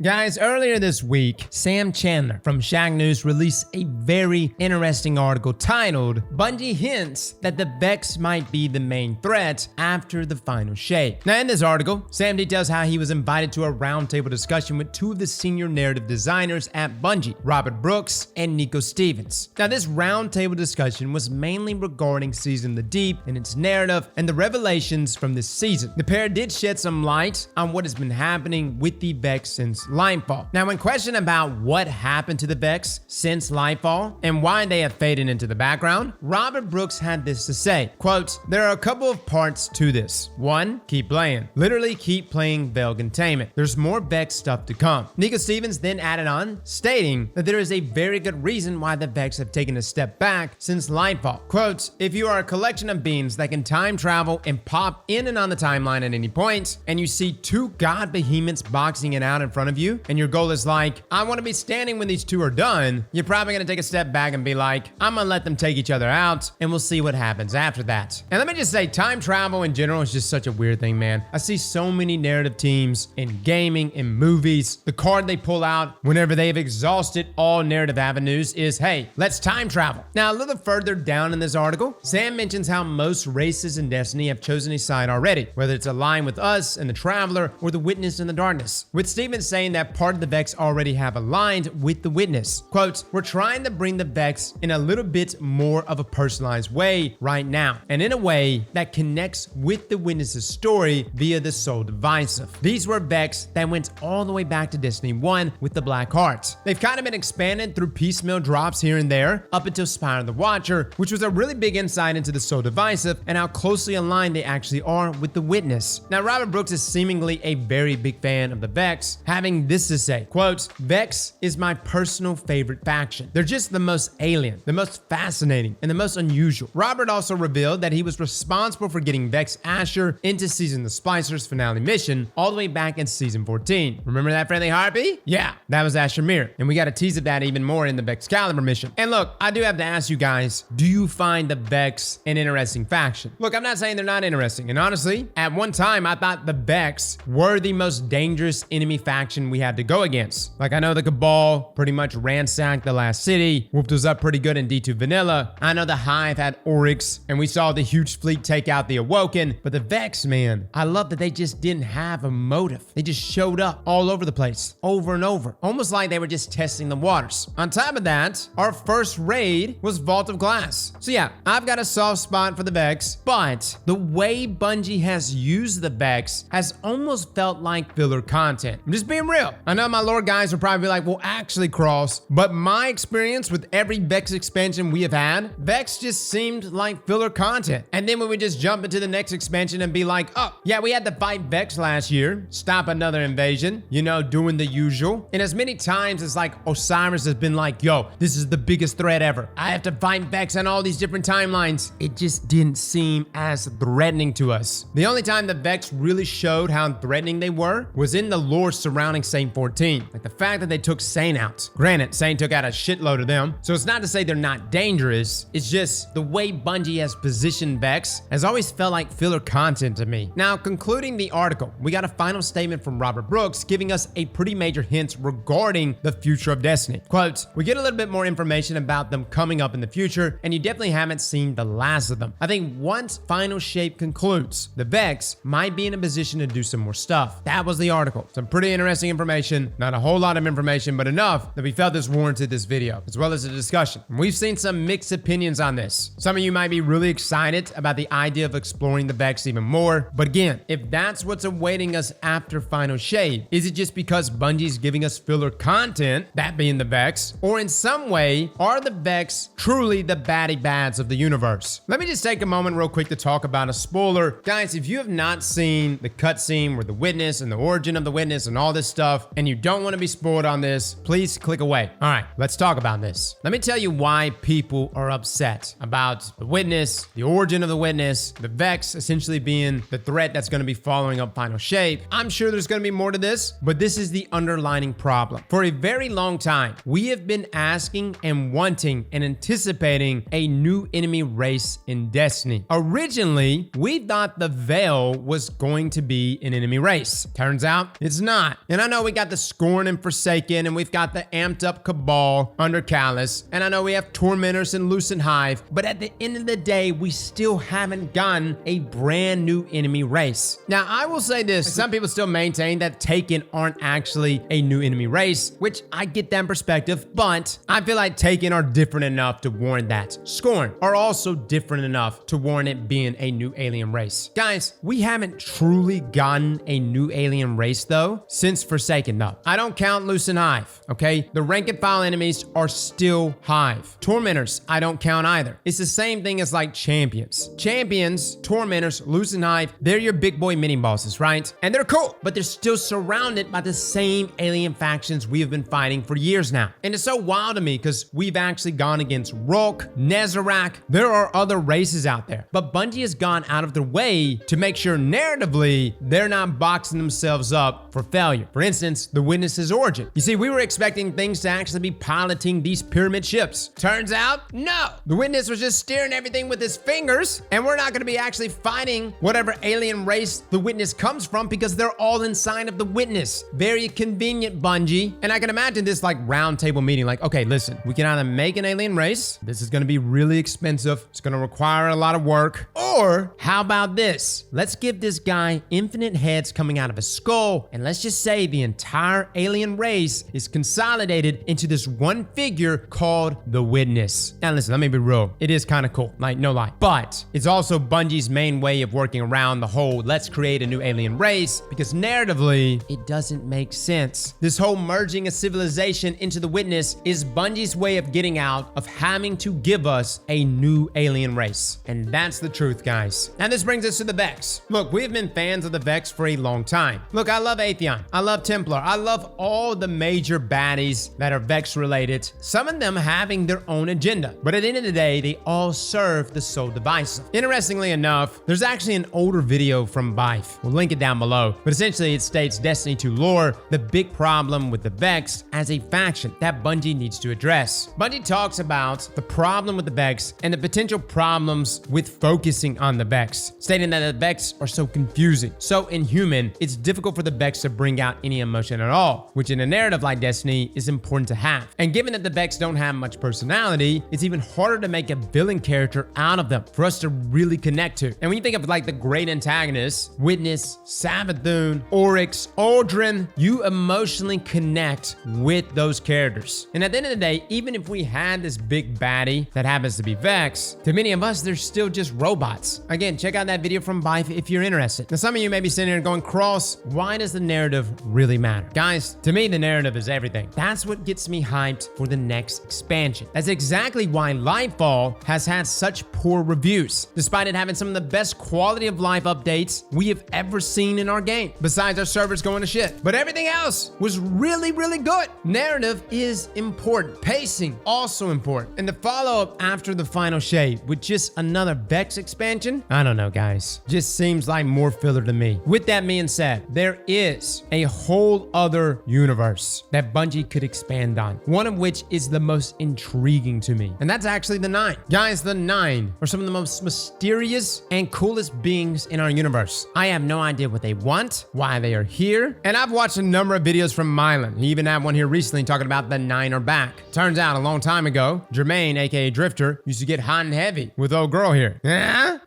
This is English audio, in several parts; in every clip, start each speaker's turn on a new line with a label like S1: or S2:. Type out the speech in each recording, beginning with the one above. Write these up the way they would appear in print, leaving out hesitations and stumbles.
S1: Guys, earlier this week, Sam Chandler from Shacknews released a very interesting article titled, "Bungie Hints That the Vex Might Be the Main Threat After the Final Shape." Now in this article, Sam details how he was invited to a roundtable discussion with two of the senior narrative designers at Bungie, Robert Brooks and Nico Stevens. Now this roundtable discussion was mainly regarding Season of the Deep and its narrative and the revelations from this season. The pair did shed some light on what has been happening with the Vex since Lightfall. Now, when questioned about what happened to the Vex since Lightfall and why they have faded into the background, Robert Brooks had this to say, quote, "There are a couple of parts to this. One, keep playing. Literally keep playing Veil Containment. There's more Vex stuff to come." Nico Stevens then added on, stating that there is a very good reason why the Vex have taken a step back since Lightfall. Quote, "If you are a collection of beings that can time travel and pop in and on the timeline at any point, and you see two god behemoths boxing it out in front of you, and your goal is like, I want to be standing when these two are done, you're probably going to take a step back and be like, I'm going to let them take each other out, and we'll see what happens after that." And let me just say, time travel in general is just such a weird thing, man. I see so many narrative teams in gaming, in movies. The card they pull out whenever they've exhausted all narrative avenues is, hey, let's time travel. Now, a little further down in this article, Sam mentions how most races in Destiny have chosen a side already, whether it's aligned with us and the Traveler or the Witness and the Darkness, with Stevens saying that part of the Vex already have aligned with the Witness. Quote, "We're trying to bring the Vex in a little bit more of a personalized way right now, and in a way that connects with the Witness's story via the Soul Divisive. These were Vex that went all the way back to Destiny 1 with the Black Heart. They've kind of been expanded through piecemeal drops here and there up until Spire of the Watcher, which was a really big insight into the Soul Divisive and how closely aligned they actually are with the Witness." Now, Robert Brooks is seemingly a very big fan of the Vex, having this to say, quote, "Vex is my personal favorite faction. They're just the most alien, the most fascinating, and the most unusual." Robert also revealed that he was responsible for getting Vex Asher into Season of the Splicers finale mission all the way back in Season 14. Remember that friendly harpy? Yeah, that was Asher Mir, and we got a tease of that even more in the Vexcalibur mission. And look, I do have to ask you guys, do you find the Vex an interesting faction? Look, I'm not saying they're not interesting, and honestly, at one time, I thought the Vex were the most dangerous enemy faction we had to go against. Like, I know the Cabal pretty much ransacked the last city, whooped us up pretty good in D2 Vanilla. I know the Hive had Oryx, and we saw the huge fleet take out the Awoken, but the Vex, man, I love that they just didn't have a motive. They just showed up all over the place, over and over, almost like they were just testing the waters. On top of that, our first raid was Vault of Glass. So yeah, I've got a soft spot for the Vex, but the way Bungie has used the Vex has almost felt like filler content. I'm just being real. I know my lore guys will probably be like, well, actually, Cross, but my experience with every Vex expansion we have had, Vex just seemed like filler content. And then we would just jump into the next expansion and be like, oh, yeah, we had to fight Vex last year, stop another invasion, you know, doing the usual. And as many times as like Osiris has been like, yo, this is the biggest threat ever, I have to fight Vex on all these different timelines, it just didn't seem as threatening to us. The only time the Vex really showed how threatening they were was in the lore surrounding Saint 14. Like the fact that they took Saint out. Granted, Saint took out a shitload of them, so it's not to say they're not dangerous, it's just the way Bungie has positioned Vex has always felt like filler content to me. Now, concluding the article, we got a final statement from Robert Brooks giving us a pretty major hint regarding the future of Destiny. Quote, "We get a little bit more information about them coming up in the future, and you definitely haven't seen the last of them. I think once Final Shape concludes, the Vex might be in a position to do some more stuff." That was the article. Some pretty interesting information, not a whole lot of information, but enough that we felt this warranted this video, as well as a discussion. And we've seen some mixed opinions on this. Some of you might be really excited about the idea of exploring the Vex even more, but again, if that's what's awaiting us after Final Shape, is it just because Bungie's giving us filler content, that being the Vex, or in some way, are the Vex truly the baddie bads of the universe? Let me just take a moment real quick to talk about a spoiler. Guys, if you have not seen the cutscene where the Witness and the origin of the Witness and all this stuff, and you don't want to be spoiled on this, please click away. All right, let's talk about this. Let me tell you why people are upset about the Witness, the origin of the Witness, the Vex essentially being the threat that's going to be following up Final Shape. I'm sure there's going to be more to this, but this is the underlining problem. For a very long time, we have been asking and wanting and anticipating a new enemy race in Destiny. Originally, we thought the Veil was going to be an enemy race. Turns out it's not. And I I know we got the Scorn and Forsaken, and we've got the amped up Cabal under Callus, and I know we have Tormentors and Lucent Hive, but at the end of the day, we still haven't gotten a brand new enemy race. Now, I will say this, some people still maintain that Taken aren't actually a new enemy race, which I get that perspective, but I feel like Taken are different enough to warrant that. Scorn are also different enough to warrant it being a new alien race. Guys, we haven't truly gotten a new alien race though, since Forsaken though. I don't count Lucent Hive, okay? The rank and file enemies are still Hive. Tormentors, I don't count either. It's the same thing as like champions. Champions, Tormentors, Lucent Hive, they're your big boy mini bosses, right? And they're cool, but they're still surrounded by the same alien factions we have been fighting for years now. And it's so wild to me because we've actually gone against Rourke, Nezarec. There are other races out there, but Bungie has gone out of their way to make sure narratively they're not boxing themselves up for failure. For instance, the Witness's origin. You see, we were expecting things to actually be piloting these pyramid ships. Turns out, no. The Witness was just steering everything with his fingers, and we're not going to be actually fighting whatever alien race the Witness comes from because they're all inside of the Witness. Very convenient, Bungie. And I can imagine this like round table meeting, like, okay, listen, we can either make an alien race. This is going to be really expensive. It's going to require a lot of work. Or how about this? Let's give this guy infinite heads coming out of his skull, and let's just say the entire alien race is consolidated into this one figure called the Witness. Now listen, let me be real. It is kind of cool, like no lie. But it's also Bungie's main way of working around the whole let's create a new alien race, because narratively, it doesn't make sense. This whole merging a civilization into the Witness is Bungie's way of getting out of having to give us a new alien race. And that's the truth, guys. And this brings us to the Vex. Look, we've been fans of the Vex for a long time. Look, I love Atheon. I love Templar. I love all the major baddies that are Vex related, some of them having their own agenda. But at the end of the day, they all serve the sole divisive. Interestingly enough, there's actually an older video from Bife. We'll link it down below. But essentially, it states Destiny 2 lore, the big problem with the Vex as a faction that Bungie needs to address. Bungie talks about the problem with the Vex and the potential problems with focusing on the Vex, stating that the Vex are so confusing, so inhuman, it's difficult for the Vex to bring out any emotion at all, which in a narrative like Destiny is important to have. And given that the Vex don't have much personality, it's even harder to make a villain character out of them for us to really connect to. And when you think of like the great antagonists, Witness, Savathun, Oryx, Aldrin, you emotionally connect with those characters. And at the end of the day, even if we had this big baddie that happens to be Vex, to many of us, they're still just robots. Again, check out that video from Bife if you're interested. Now, some of you may be sitting here going, Cross, why does the narrative really matter? Guys, to me, the narrative is everything. That's what gets me hyped for the next expansion. That's exactly why Lightfall has had such poor reviews, despite it having some of the best quality of life updates we have ever seen in our game, besides our servers going to shit. But everything else was really, really good. Narrative is important. Pacing, also important. And the follow-up after the final shade with just another Vex expansion, I don't know, guys. Just seems like more filler to me. With that being said, there is a whole other universe that Bungie could expand on, one of which is the most intriguing to me, and that's actually the Nine. Guys, the Nine are some of the most mysterious and coolest beings in our universe. I have no idea what they want, why they are here, and I've watched a number of videos from Mylan. He even had one here recently talking about the Nine are back. Turns out a long time ago, Jermaine, aka Drifter, used to get hot and heavy with old girl here.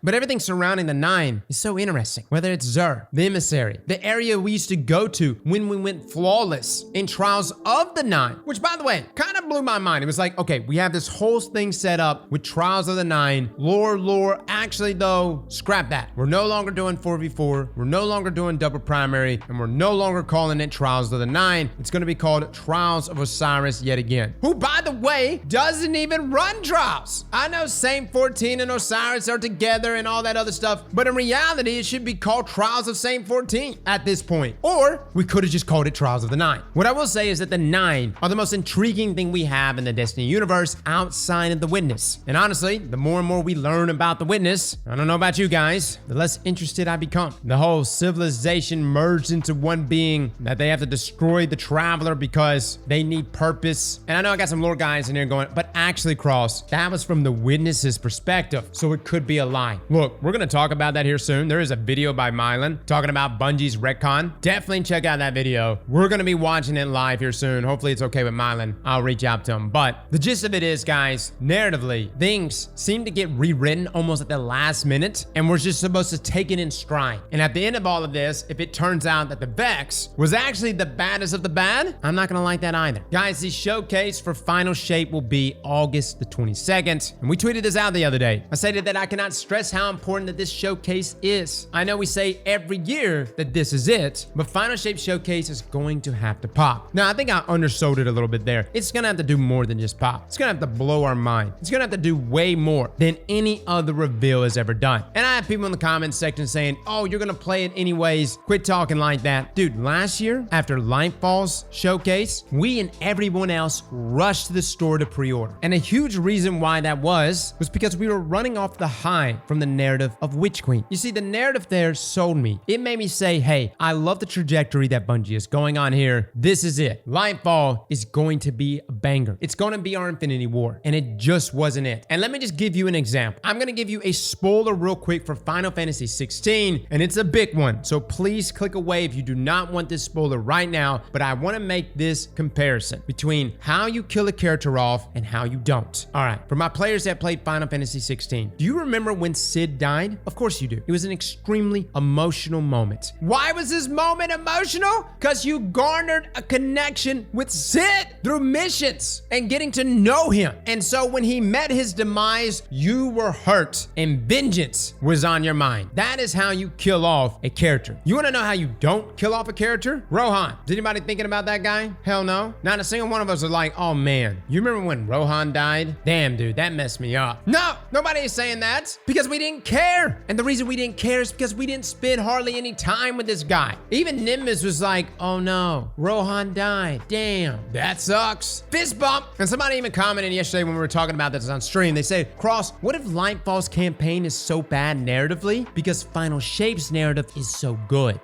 S1: But everything surrounding the Nine is so interesting. Whether it's Xur, the Emissary, the area we used to go to when we went flawless in Trials of the Nine, which by the way, kind of blew my mind. It was like, okay, we have this whole thing set up with Trials of the Nine, lore. Actually though, scrap that. We're no longer doing 4v4. We're no longer doing double primary, and we're no longer calling it Trials of the Nine. It's going to be called Trials of Osiris yet again, who by the way, doesn't even run Trials. I know Saint 14 and Osiris are together and all that other stuff, but in reality, it should be called Trials of Saint 14 at this point. Or we could have just called it Trials of the Nine. What I will say is that the Nine are the most intriguing thing we have in the Destiny universe outside of the Witness. And honestly, the more and more we learn about the Witness, witness. I don't know about you guys, the less interested I become. The whole civilization merged into one being, that they have to destroy the traveler because they need purpose. And I know I got some lore guys in here going, but actually, Cross, that was from the witness's perspective, so it could be a lie. Look, we're gonna talk about that here soon. There is a video by Mylan talking about Bungie's retcon. Definitely check out that video. We're gonna be watching it live here soon. Hopefully it's okay with Mylan. I'll reach out to him. But the gist of it is, guys, narratively, things seem to get rewritten almost at the last minute, and we're just supposed to take it in stride. And at the end of all of this, if it turns out that the Vex was actually the baddest of the bad, I'm not gonna like that either. Guys, the showcase for Final Shape will be August the 22nd, and we tweeted this out the other day. I stated that I cannot stress how important that this showcase is. I know we say every year that this is it, but Final Shape Showcase is going to have to pop. Now, I think I undersold it a little bit there. It's gonna have to do more than just pop. It's gonna have to blow our mind. It's gonna have to do way more than any other reveal has ever done. And I have people in the comments section saying, oh, you're gonna play it anyways. Quit talking like that. Dude, last year, after Lightfall's showcase, we and everyone else rushed to the store to pre-order. And a huge reason why that was because we were running off the high from the narrative of Witch Queen. You see, the narrative there sold me. It made me say, hey, I love the trajectory that Bungie is going on here. This is it. Lightfall is going to be a banger. It's going to be our Infinity War, and it just wasn't it. And let me just give you an example. I'm going to give you a spoiler real quick for Final Fantasy 16, and it's a big one. So please click away if you do not want this spoiler right now, but I want to make this comparison between how you kill a character off and how you don't. All right, for my players that played Final Fantasy 16, do you remember when Cid died? Of course you do. It was an extremely emotional moment. Why was this moment emotional? Because you garnered a connection with Cid through missions and getting to know him. And so when he met his demise, you were hurt and vengeance was on your mind. That is how you kill off a character. You want to know how you don't kill off a character? Rohan. Is anybody thinking about that guy? Hell no. Not a single one of us are like, oh man, you remember when Rohan died? Damn, dude, that messed me up. No, nobody is saying that because we didn't care. And the reason we didn't care is because we didn't spend hardly any time with this guy. Even Nimbus was like, oh no, Rohan died. Damn, that sucks. Fist bump. And somebody even commented yesterday when we were talking about this on stream. They said, Cross, what if Lightfall's campaign is so bad narratively because Final Shape's narrative is so good?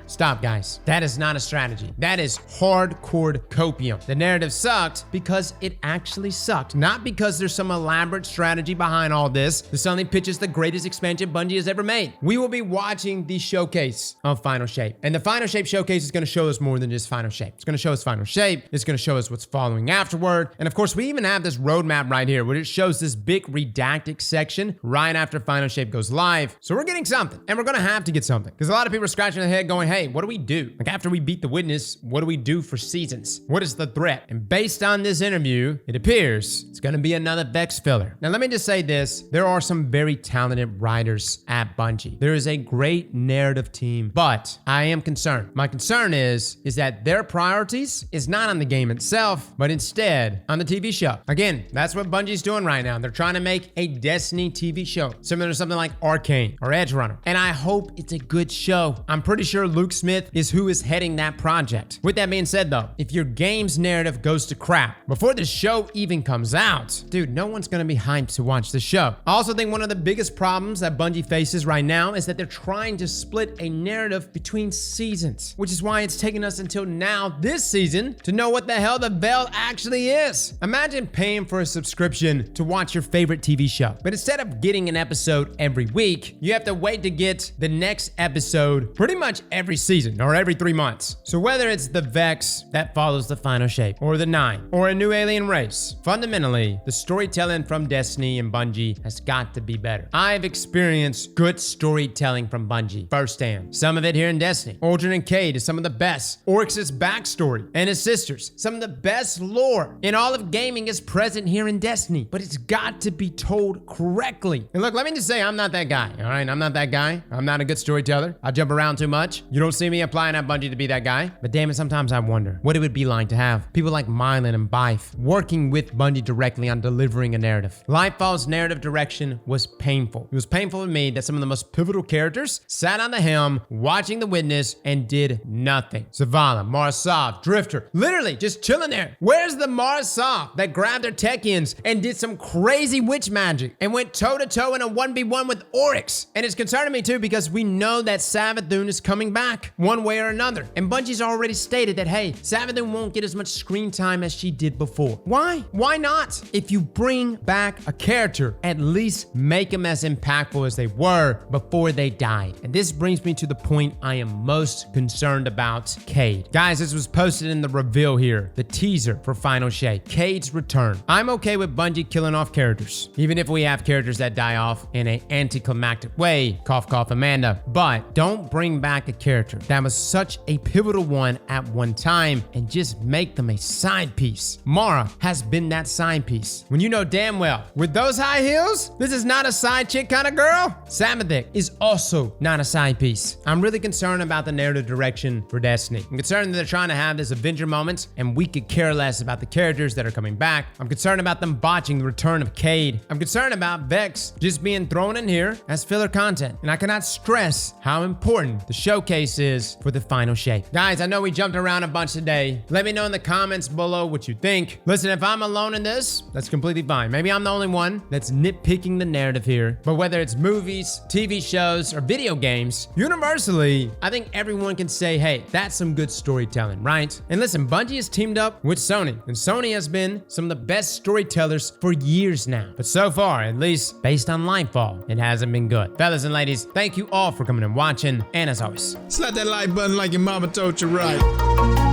S1: Stop, guys. That is not a strategy. That is hardcore copium. The narrative sucked because it actually sucked, not because there's some elaborate strategy behind all this. This only pitches the greatest expansion Bungie has ever made. We will be watching the showcase of Final Shape, and the Final Shape showcase is going to show us more than just Final Shape. It's going to show us Final Shape. It's going to show us what's following afterward. And of course, we even have this roadmap right here where it shows this big redacted section right after Final Shape goes live. So we're getting something, and we're going to have to get something because a lot of people are scratching their head going, hey, what do we do? Like after we beat the Witness, what do we do for seasons? What is the threat? And based on this interview, it appears it's going to be another Vex filler. Now, let me just say this. There are some very talented writers at Bungie. There is a great narrative team, but I am concerned. My concern is that their priorities is not on the game itself, but instead on the TV show. Again, that's what Bungie's doing right now. They're trying to make a Destiny TV show, similar to something like Arcane or Edge Runner. And I hope it's a good show. I'm pretty sure Luke Smith is who is heading that project. With that being said though, if your game's narrative goes to crap before the show even comes out, dude, no one's gonna be hyped to watch the show. I also think one of the biggest problems that Bungie faces right now is that they're trying to split a narrative between seasons, which is why it's taken us until now this season to know what the hell the Veil actually is. Imagine paying for a subscription to watch your favorite TV show, but instead of getting an episode every week, you have to wait to get the next episode pretty much every season or every 3 months. So whether it's the Vex that follows the Final Shape, or the Nine, or a new alien race, fundamentally, the storytelling from Destiny and Bungie has got to be better. I've experienced good storytelling from Bungie firsthand. Some of it here in Destiny. Aldrin and Cade is some of the best. Oryx's backstory and his sisters. Some of the best lore in all of gaming is present here in Destiny, but it's got to be told correctly. And look, let me just say, I'm not that guy, all right? I'm not that guy. I'm not a good storyteller. I jump around too much. You don't see me applying at Bungie to be that guy. But damn it, sometimes I wonder what it would be like to have people like Mylan and Bife working with Bungie directly on delivering a narrative. Lightfall's narrative direction was painful. It was painful to me that some of the most pivotal characters sat on the helm watching the witness and did nothing. Zavala, Marasov, Drifter, literally just chilling there. Where's the Marasov that grabbed their Techians and did some crazy witch magic and went toe-to-toe in a 1v1 with Oryx? And it's concerning me too because we know that Savathun is coming back one way or another. And Bungie's already stated that, hey, Savathun won't get as much screen time as she did before. Why? Why not? If you bring back a character, at least make them as impactful as they were before they died. And this brings me to the point I am most concerned about, Cade. Guys, this was posted in the reveal here, the teaser for Final Shape, Cade's return. I'm okay with Bungie killing off characters, even if we have characters that die off in an anticlimactic way, cough cough Amanda, but don't bring back a character that was such a pivotal one at one time and just make them a side piece. Mara has been that side piece. When you know damn well, with those high heels, this is not a side chick kind of girl. Samadhik is also not a side piece. I'm really concerned about the narrative direction for Destiny. I'm concerned that they're trying to have this Avenger moment and we could care less about the characters that are coming back. I'm concerned about them botching the return of Cade. I'm concerned about Vex just being thrown in here as filler content. And I cannot stress how important the showcase is for the Final Shape. Guys, I know we jumped around a bunch today. Let me know in the comments below what you think. Listen, if I'm alone in this, that's completely fine. Maybe I'm the only one that's nitpicking the narrative here. But whether it's movies, TV shows, or video games, universally, I think everyone can say, hey, that's some good storytelling, right? And listen, Bungie has teamed up with Sony, and Sony has been some of the best storytellers for years now. But so far, at least based on Lightfall, it hasn't been good. Fellas and ladies, thank you all for coming and watching, and as always,
S2: Slap that like button like your mama told you right.